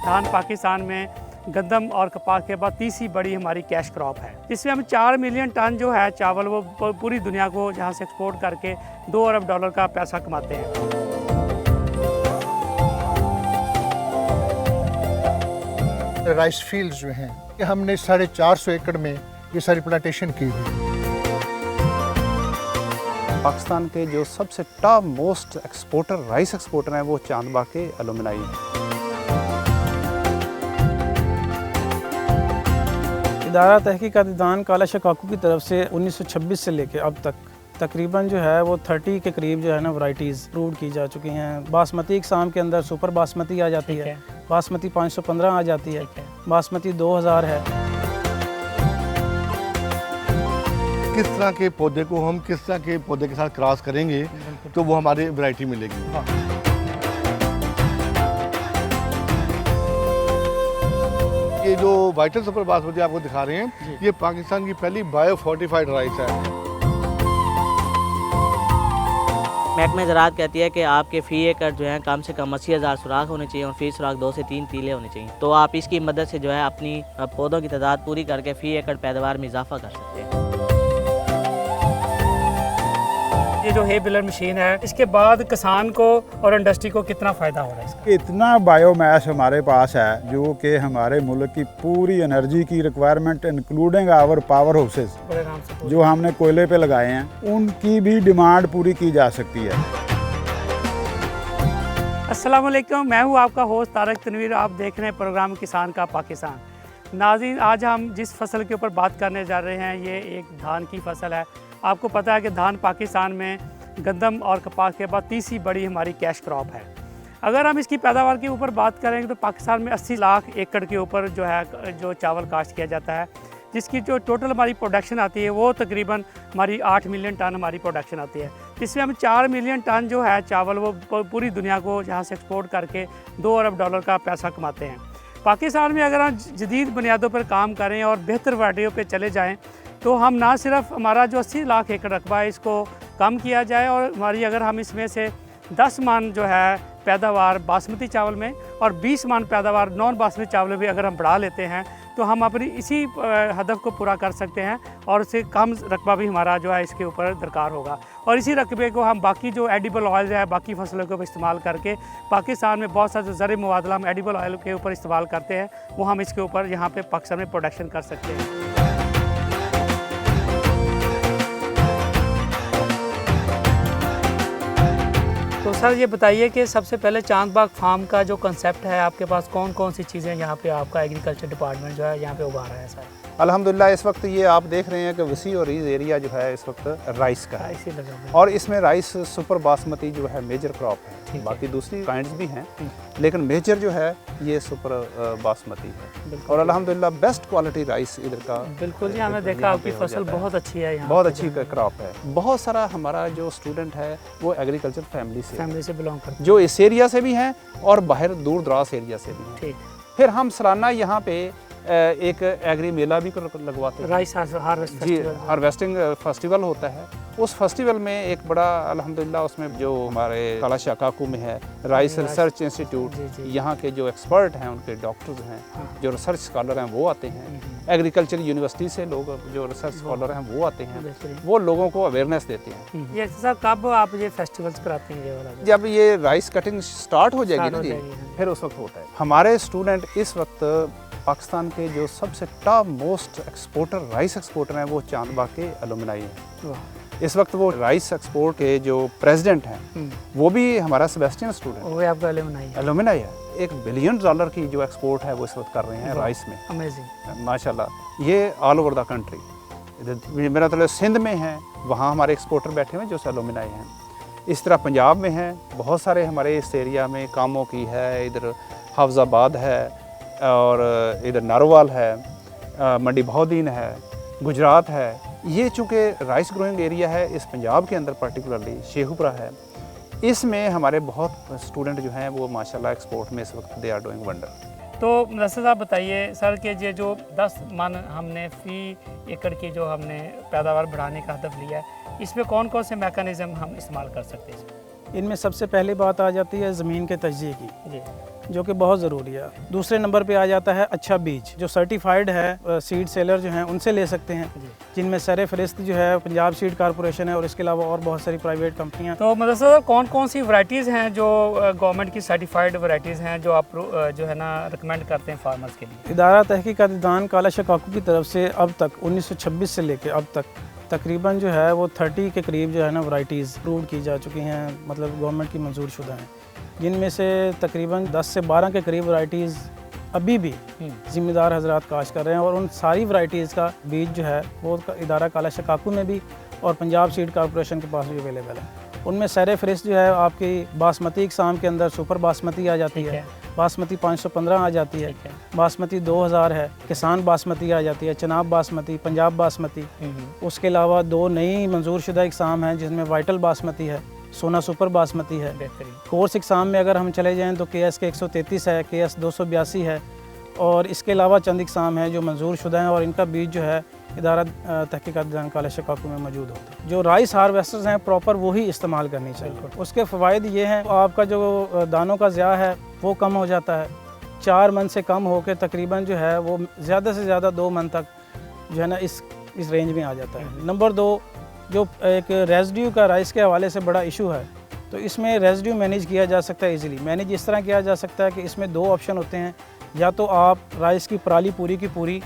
धान पाकिस्तान में गंदम और कपास के बाद तीसरी बड़ी हमारी कैश क्रॉप है, जिसमें हम 4 मिलियन टन जो है चावल वो पूरी दुनिया को जहाँ से एक्सपोर्ट करके $2 अरब का पैसा कमाते हैं। राइस फील्ड्स जो हैं कि हमने 450 एकड़ में ये सारी प्लांटेशन की हुई। पाकिस्तान के जो सबसे top most exporter rice exporter हैं वो चांदबाग के एलुमनाई हैं। इदारा तहकीकात दान काला शाह काकू की तरफ से 1926 से लेकर अब तक तकरीबन जो है वो 30 के करीब जो है ना वैरायटीज़ अप्रूव की जा चुकी हैं। बासमती इकसाम के अंदर सुपर बासमती आ जाती है, बासमती 515 आ जाती है, बासमती 2000 है। किस तरह के पौधे को हम किस तरह के पौधे के साथ क्रॉस करेंगे तो वो हमारी वैरायटी मिलेगी। ये जो वाइटल सुपर बासमती आपको दिखा रहे हैं ये पाकिस्तान की पहली बायो फोर्टिफाइड राइस है। महकमा ज़राअत कहती है कि आपके फ़ी एकड़ जो है कम से कम 80,000 सुराख होने चाहिए और फ़ी सुराख 2 से 3 तीले होने चाहिए। तो आप इसकी मदद से जो है अपनी पौधों की तादाद पूरी करके फ़ी एकड़ पैदावार में इजाफा कर सकते हैं। ये जो है बेलर मशीन है, इसके बाद किसान को और इंडस्ट्री को कितना फ़ायदा हो रहा है इसका? इतना बायोमास हमारे पास है जो कि हमारे मुल्क की पूरी एनर्जी की requirement including our power houses जो हमने कोयले पे लगाए हैं उनकी भी डिमांड पूरी की जा सकती है। अस्सलाम वालेकुम, मैं हूँ आपका होस्ट तारक तनवीर। आप देख रहे हैं प्रोग्राम किसान का पाकिस्तान। नाज़रीन, आज हम जिस फसल के ऊपर बात करने जा रहे हैं ये एक धान की फसल है। आपको पता है कि धान पाकिस्तान में गंदम और कपास के बाद तीसरी बड़ी हमारी कैश क्रॉप है। अगर हम इसकी पैदावार के ऊपर बात करेंगे तो पाकिस्तान में 80 लाख एकड़ के ऊपर जो है जो चावल काश्त किया जाता है, जिसकी जो टोटल हमारी प्रोडक्शन आती है वो तकरीबन हमारी 8 मिलियन टन हमारी प्रोडक्शन आती है, जिसमें हम 4 मिलियन टन जो है चावल वो पूरी दुनिया को जहाँ से एक्सपोर्ट करके $2 अरब का पैसा कमाते हैं। पाकिस्तान में अगर हम जदीद बुनियादों पर काम करें और बेहतर वैरायटियों पर चले जाएँ तो हम ना सिर्फ हमारा जो 80 लाख एकड़ रकबा है इसको कम किया जाए और हमारी अगर हम इसमें से 10 मन जो है पैदावार बासमती चावल में और 20 मन पैदावार नॉन बासमती चावल में भी अगर हम बढ़ा लेते हैं तो हम अपनी इसी हदफ को पूरा कर सकते हैं और उससे कम रकबा भी हमारा जो है इसके ऊपर दरकार होगा। और इसी रकबे को हम बाकी जो एडिबल ऑयल है बाकी फसलों के ऊपर इस्तेमाल करके पाकिस्तान में बहुत सारे ज़र मुबादला हम एडिबल ऑयल के ऊपर इस्तेमाल करते हैं वो हम इसके ऊपर यहाँ पे पाकिस्तान में प्रोडक्शन कर सकते हैं। तो सर ये बताइए कि सबसे पहले चांदबाग फार्म का जो कंसेप्ट है आपके पास कौन कौन सी चीज़ें यहाँ पे आपका एग्रीकल्चर डिपार्टमेंट जो है यहाँ पे उगा रहा है सर? अल्हम्दुलिल्लाह इस वक्त ये आप देख रहे हैं कि वसी और रीज एरिया जो है इस वक्त राइस का है और इसमें राइस सुपर बासमती जो है मेजर क्रॉप है, बाकी दूसरी काइंड्स भी हैं लेकिन मेजर जो है ये सुपर बासमती है और अल्हम्दुलिल्लाह बेस्ट क्वालिटी राइस इधर का। बिल्कुल जी, हमने देखा आपकी फसल बहुत अच्छी है यहाँ, बहुत अच्छी क्रॉप है। बहुत सारा हमारा जो स्टूडेंट है वो एग्रीकल्चर फैमिली से बिलोंग करते हैं, जो इस एरिया से भी हैं और बाहर दूर दराज एरिया से भी हैं। ठीक। फिर हम सालाना यहाँ पे एक एग्री मेला भी लगवाते हैं, राइस हार्वेस्ट जी हार्वेस्टिंग फेस्टिवल होता है। उस फेस्टिवल में एक बड़ा अल्हम्दुलिल्लाह उसमें जो हमारे काला शाह काकू में है राइस रिसर्च इंस्टीट्यूट, यहाँ के जो एक्सपर्ट हैं उनके डॉक्टर्स हैं जो रिसर्च स्कॉलर हैं वो आते हैं, एग्रीकल्चर यूनिवर्सिटी से लोग जो रिसर्च स्कॉलर हैं वो आते हैं, वो लोगों को अवेयरनेस देते हैं। ये सर कब आप ये फेस्टिवल्स कराते हैं ये वाला? जब ये राइस कटिंग स्टार्ट हो जाएगी ना जी फिर उस वक्त होता है। हमारे स्टूडेंट इस वक्त पाकिस्तान के जो सबसे top most exporter rice exporter हैं वो चांदबाग के एलुमनाई हैं। इस वक्त वो राइस एक्सपोर्ट के जो प्रेसिडेंट हैं वो भी हमारा सेबेस्टियन स्टूडेंट वो आपका एलुमनाई है। $1 बिलियन की जो एक्सपोर्ट है वो इस वक्त कर रहे हैं राइस में। अमेजिंग माशाल्लाह। ये ऑल ओवर द कंट्री, इधर मेरा मतलब सिंध में है वहाँ हमारे एक्सपोर्टर बैठे हुए जो एलुमनाई हैं। इस तरह पंजाब में हैं बहुत सारे हमारे इस एरिया में, कामों की है, इधर हाफजाबाद है और इधर नारोवाल है, मंडी बहाउद्दीन है, गुजरात है। ये चूँकि राइस ग्रोइंग एरिया है इस पंजाब के अंदर पर्टिकुलरली शेखुपुरा है, इसमें हमारे बहुत स्टूडेंट जो हैं वो माशाल्लाह एक्सपोर्ट में इस वक्त दे आर डूइंग वंडर। तो नसर साहब बताइए सर कि ये जो 10 मन हमने फ़ी एकड़ की जो हमने पैदावार बढ़ाने का हदफ लिया है इसमें कौन कौन से मैकेनिज़्म हम इस्तेमाल कर सकते हैं? इनमें सबसे पहली बात आ जाती है ज़मीन के तजज़िये की। जी। जो कि बहुत ज़रूरी है। दूसरे नंबर पे आ जाता है अच्छा बीज, जो सर्टिफाइड है सीड सेलर जो हैं उनसे ले सकते हैं, जिनमें सरफहरिस्त जो है पंजाब सीड कॉरपोरेशन है और इसके अलावा और बहुत सारी प्राइवेट कंपनियां। तो मतलब सर कौन कौन सी वैरायटीज़ हैं जो गवर्नमेंट की सर्टिफाइड वैरायटीज़ हैं जो आप जो है ना रिकमेंड करते हैं फार्मर्स के लिए? इदारा तहकीकात दान काला शकाकू की तरफ से अब तक 1926 से लेकर अब तक तकरीबन जो है वो 30 के करीब जो है ना वैरायटीज़ अप्रूव की जा चुकी हैं, मतलब गवर्नमेंट की मंजूर शुदा हैं, जिनमें से तकरीबन 10 से 12 के करीब वैरायटीज़ अभी भी ज़िम्मेदार हजरात काश्त कर रहे हैं। और उन सारी वैरायटीज़ का बीज जो है वो इदारा काला शकाकू में भी और पंजाब सीड कॉरपोरेशन के पास भी अवेलेबल है। उनमें सरफहरिस्त जो है आपकी बासमती इकसाम के अंदर सुपर बासमती आ जाती है, बासमती 515 आ जाती है, बासमती 2000 है, किसान बासमती आ जाती है, चनाब बासमती, पंजाब बासमती। उसके अलावा 2 नई मंजूर शुदा इकसाम हैं जिसमें वाइटल बासमती है, सोना सुपर बासमती है। कोर्स इकसाम में अगर हम चले जाएँ तो KS के 133 है, KS 282 है, और इसके अलावा चंद इकसाम हैं जो मंजूर शुदा हैं और इनका बीज जो है इदारा तहकीकात दान काला शकाकू में मौजूद होता है। जो राइस हार्वेस्टर्स हैं प्रॉपर वही इस्तेमाल करनी चाहिए। उसके फ़वाइद ये हैं, आपका जो दानों का ज़िया है वो कम हो जाता है, 4 मन से कम होकर तकरीबन जो है वो ज़्यादा से ज़्यादा 2 मन तक जो है ना इस रेंज में आ जाता है। नंबर 2, जो एक रेजिड्यू का राइस के हवाले से बड़ा इशू है, तो इसमें रेजिड्यू मैनेज किया जा सकता है इजीली। मैनेज इस तरह किया जा सकता है कि इसमें 2 ऑप्शन होते हैं, या तो आप राइस की पराली पूरी की पूरी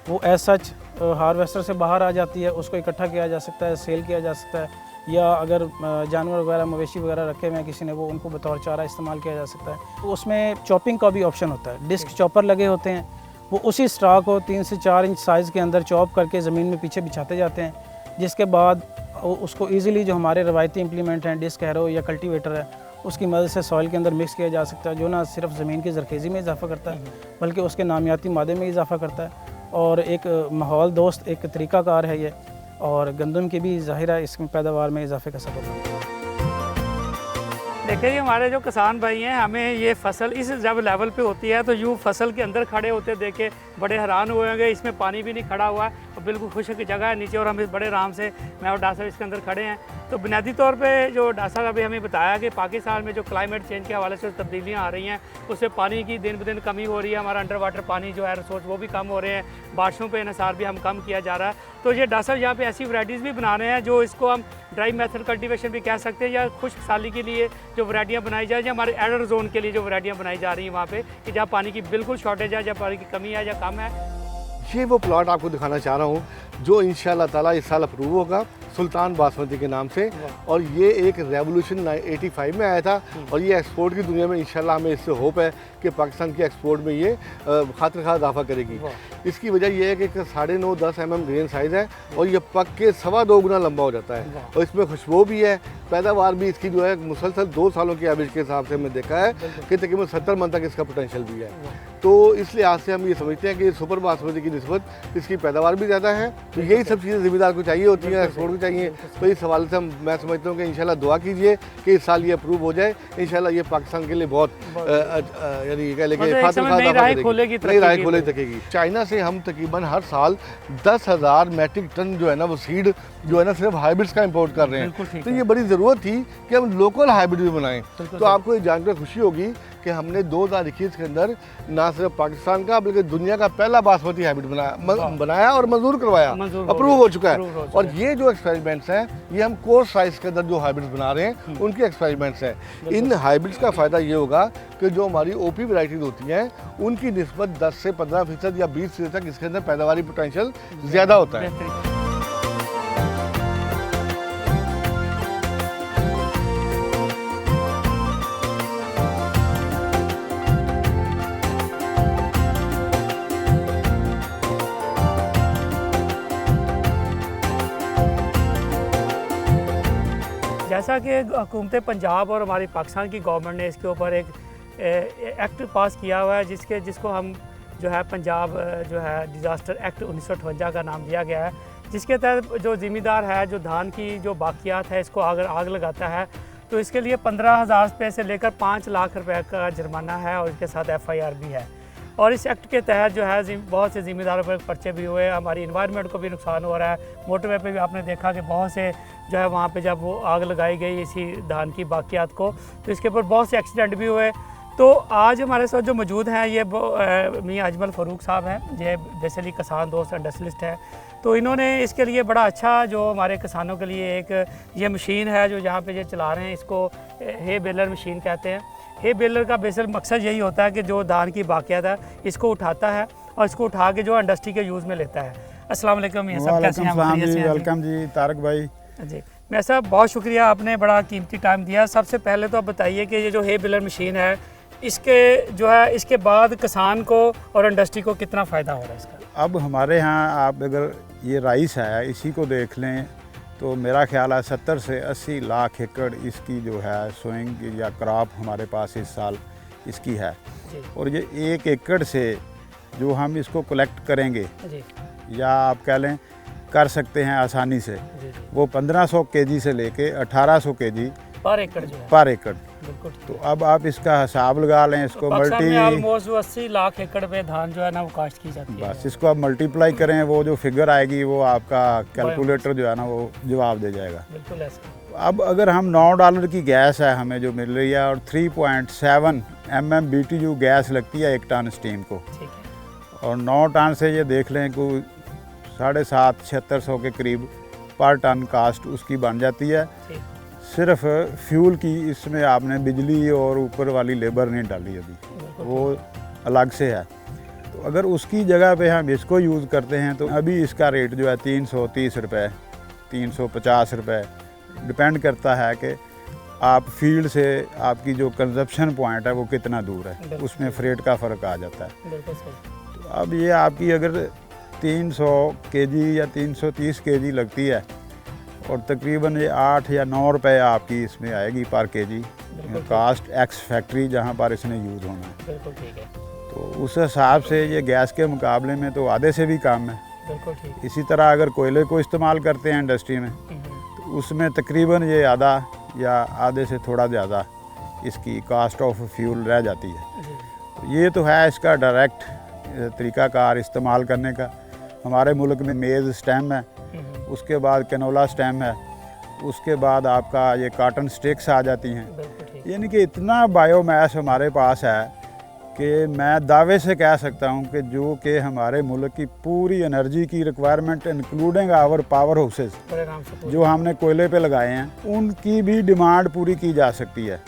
वो एज सच हार्वेस्टर से बाहर आ जाती है, उसको इकट्ठा किया जा सकता है, सेल किया जा सकता है, या अगर जानवर वगैरह मवेशी वगैरह रखे हुए हैं किसी ने वो उनको बतौर चारा इस्तेमाल किया जा सकता है। तो उसमें चॉपिंग का भी ऑप्शन होता है, डिस्क चॉपर लगे होते हैं, वो उसी स्टॉक को 3 से 4 इंच साइज़ के अंदर चॉप करके ज़मीन में पीछे बिछाते जाते हैं, जिसके बाद उसको ईज़िली जो हमारे रवायती इम्प्लीमेंट हैं डिस्क हैरो या कल्टीवेटर है उसकी मदद से सॉइल के अंदर मिक्स किया जा सकता है, जो ना सिर्फ ज़मीन की ज़रखेज़ी में इजाफ़ा करता है बल्कि उसके नामियाती मादे में इजाफ़ा करता है, और एक माहौल दोस्त एक तरीक़ाकार है ये, और गंदम की भी ज़ाहिर है इसमें पैदावार में इजाफे का सबब है। देखिए हमारे जो किसान भाई हैं, हमें ये फसल इस जब लेवल पे होती है तो यूँ फसल के अंदर खड़े होते देख के बड़े हैरान हुए होंगे। इसमें पानी भी नहीं खड़ा हुआ है और बिल्कुल खुशक जगह है नीचे, और हम इस बड़े आराम से मैं और डासा इसके अंदर खड़े हैं। तो बुनियादी तौर पे जो डासा अभी हमें बताया कि पाकिस्तान में जो क्लाइमेट चेंज के हवाले से तब्दीलियाँ आ रही हैं, उससे पानी की दिन ब दिन कमी हो रही है। हमारा अंडर वाटर पानी जो है रिसोर्स वो भी कम हो रहे हैं, बारिशों पे इन्हिसार भी हम कम किया जा रहा है। तो ये डासा यहाँ पे ऐसी वैरायटीज़ भी बना रहे हैं जो इसको हम ड्राई मेथड कल्टीवेशन भी कह सकते हैं, या खुश्क साली के लिए जो वैरायटियाँ बनाई जाए, या हमारे एडर जोन के लिए जो वैरायटियाँ बनाई जा रही हैं वहाँ पे, कि जहाँ पानी की बिल्कुल शॉर्टेज है, जहाँ पानी की कमी है या कम है। ये वो प्लॉट आपको दिखाना चाह रहा हूँ जो इंशाल्लाह ताला इस साल अप्रूव होगा सुल्तान बासमती के नाम से, और ये एक रेवोल्यूशन 85 में आया था, और ये एक्सपोर्ट की दुनिया में इंशाल्लाह हमें इससे होप है कि पाकिस्तान की एक्सपोर्ट में ये खातिर खा इजाफा करेगी। इसकी वजह यह है कि 9.5-10 mm ग्रेन साइज़ है और ये पक के 2.25 गुना लंबा हो जाता है, और इसमें खुशबू भी है। पैदावार भी इसकी जो है मुसलसल 2 सालों की एवरेज के हिसाब से हमने देखा है कि तकरीबन 70 मन तक इसका पोटेंशियल भी है। तो इस लिहाज से हम ये समझते हैं कि सुपर बासमती की निस्बत इसकी पैदावार भी ज़्यादा है। तो यही सब चीज़ें ज़िम्मेदार को चाहिए होती हैं, एक्सपोर्ट को चाहिए। तो इस हवाले से मैं समझता हूँ कि इंशाल्लाह दुआ कीजिए कि इस साल ये अप्रूव हो जाए। इंशाल्लाह ये पाकिस्तान के लिए बहुत यानी कह लेंगे नई राह खोले तकेगी। चाइना से हम तकरीबन हर साल 10,000 मैट्रिक टन जो है ना वो सीड जो है ना सिर्फ हाइब्रिड्स का इंपोर्ट कर रहे हैं। तो ये बड़ी ज़रूरत थी कि हम लोकल हाइब्रिड भी बनाएं। तो आपको ये जानकर खुशी होगी कि हमने 2021 के अंदर ना सिर्फ पाकिस्तान का बल्कि दुनिया का पहला बासमती हाइब्रिड बनाया और मंजूर करवाया, अप्रूव हो चुका है। और ये जो एक्सपेरिमेंट्स हैं ये हम कोर्स साइज के अंदर जो हाइब्रिड्स बना रहे हैं उनके एक्सपेरिमेंट्स हैं। इन हाइब्रिड्स का फ़ायदा ये होगा कि जो हमारी ओपी वैरायटीज होती हैं उनकी निस्बत 10 से 15% या 20% तक इसके अंदर पैदावारी पोटेंशियल ज़्यादा होता है। जैसा कि हुकूमत पंजाब और हमारी पाकिस्तान की गवर्नमेंट ने इसके ऊपर एक एक्ट पास किया हुआ है जिसको हम जो है पंजाब जो है डिज़ास्टर एक्ट 1958 का नाम दिया गया है, जिसके तहत जो ज़िम्मेदार है जो धान की जो बाकियात है इसको अगर आग लगाता है तो इसके लिए 15,000 रुपये से लेकर 5 लाख रुपए का जुर्माना है और इसके साथ FIR भी है। और इस एक्ट के तहत जो है बहुत से ज़िम्मेदारों पर पर्चे भी हुए, हमारी इन्वायरमेंट को भी नुकसान हो रहा है। मोटरवे पे भी आपने देखा कि बहुत से जो है वहाँ पे जब वो आग लगाई गई इसी धान की बाकियात को तो इसके ऊपर बहुत से एक्सीडेंट भी हुए। तो आज हमारे साथ जो मौजूद हैं ये मियाँ अजमल फ़रूक साहब हैं, ये बेसिकली किसान दोस्त इंडस्ट्रियलिस्ट हैं। तो इन्होंने इसके लिए बड़ा अच्छा जो हमारे किसानों के लिए एक ये मशीन है जो यहाँ पे ये चला रहे हैं, इसको हे बेलर मशीन कहते हैं। हे बेलर का बेसिक मकसद यही होता है कि जो धान की बाकियात है इसको उठाता है और इसको उठा के जो इंडस्ट्री के यूज़ में लेता है। अस्सलाम वालेकुम मियाँ साहब, कैसे हैं आप? वालेकुम सलाम जी, वेलकम जी तारक भाई। जी मियाँ साहब, बहुत शुक्रिया, आपने बड़ा कीमती टाइम दिया। सबसे पहले तो आप बताइए कि ये जो हे बेलर मशीन है इसके जो है इसके बाद किसान को और इंडस्ट्री को कितना फ़ायदा हो रहा है इसका? अब हमारे यहाँ आप अगर ये राइस है इसी को देख लें तो मेरा ख्याल है 70 से 80 लाख एकड़ इसकी जो है सोइंग या क्रॉप हमारे पास इस साल इसकी है। जी और ये 1 एकड़ से जो हम इसको कलेक्ट करेंगे जी या आप कह लें कर सकते हैं आसानी से, जी वो 1500 केजी से लेके 1800 केजी पर एकड़ जो है। पर एकड़। बिल्कुल ठीक तो है। अब आप इसका हिसाब लगा लें, इसको पाकिस्तान में मल्टी ऑलमोस्ट 80 लाख एकड़ पे धान जो है ना वो काश्त की जाती है। बस इसको आप मल्टीप्लाई करें, वो जो फिगर आएगी वो आपका कैलकुलेटर जो है ना वो जवाब दे जाएगा। बिल्कुल ऐसा। अब अगर हम $9 की गैस है हमें जो मिल रही है और 3.7 MMBTU गैस लगती है 1 टन स्टीम को, ठीक है। और 9 टन से ये देख लें कोई 750-7600 के करीब पर टन कास्ट उसकी बन जाती है। ठीक। सिर्फ फ्यूल की इसमें आपने बिजली और ऊपर वाली लेबर नहीं डाली अभी, वो अलग से है। तो अगर उसकी जगह पे हम इसको यूज़ करते हैं तो अभी इसका रेट जो है 330 रुपये, 350 रुपये, डिपेंड करता है कि आप फील्ड से आपकी जो कंजप्शन पॉइंट है वो कितना दूर है, उसमें फ्रेट का फ़र्क आ जाता है। बिल्कुल सही। तो अब ये आपकी अगर 300 केजी या 330 केजी लगती है और तकरीबन ये 8 या 9 रुपये आपकी इसमें आएगी पर केजी कास्ट एक्स फैक्ट्री जहाँ पर इसने यूज़ होना है। बिल्कुल ठीक है। तो उस हिसाब से ये गैस के मुकाबले में तो आधे से भी कम है। बिल्कुल ठीक। इसी तरह अगर कोयले को इस्तेमाल करते हैं इंडस्ट्री में तो उसमें तकरीबन ये आधा या आधे से थोड़ा ज़्यादा इसकी कास्ट ऑफ फ्यूल रह जाती है। जी तो ये तो है इसका डायरेक्ट तरीक़ाकार इस्तेमाल करने का। हमारे मुल्क में मेज़ स्टेम है, उसके बाद कैनोला स्टेम है, उसके बाद आपका ये कॉटन स्टिक्स आ जाती हैं। बिल्कुल ठीक। यानी कि इतना बायोमास हमारे पास है कि मैं दावे से कह सकता हूँ कि जो कि हमारे मुल्क की पूरी एनर्जी की requirement including our power houses बड़े नाम से जो हमने कोयले पे लगाए हैं उनकी भी डिमांड पूरी की जा सकती है।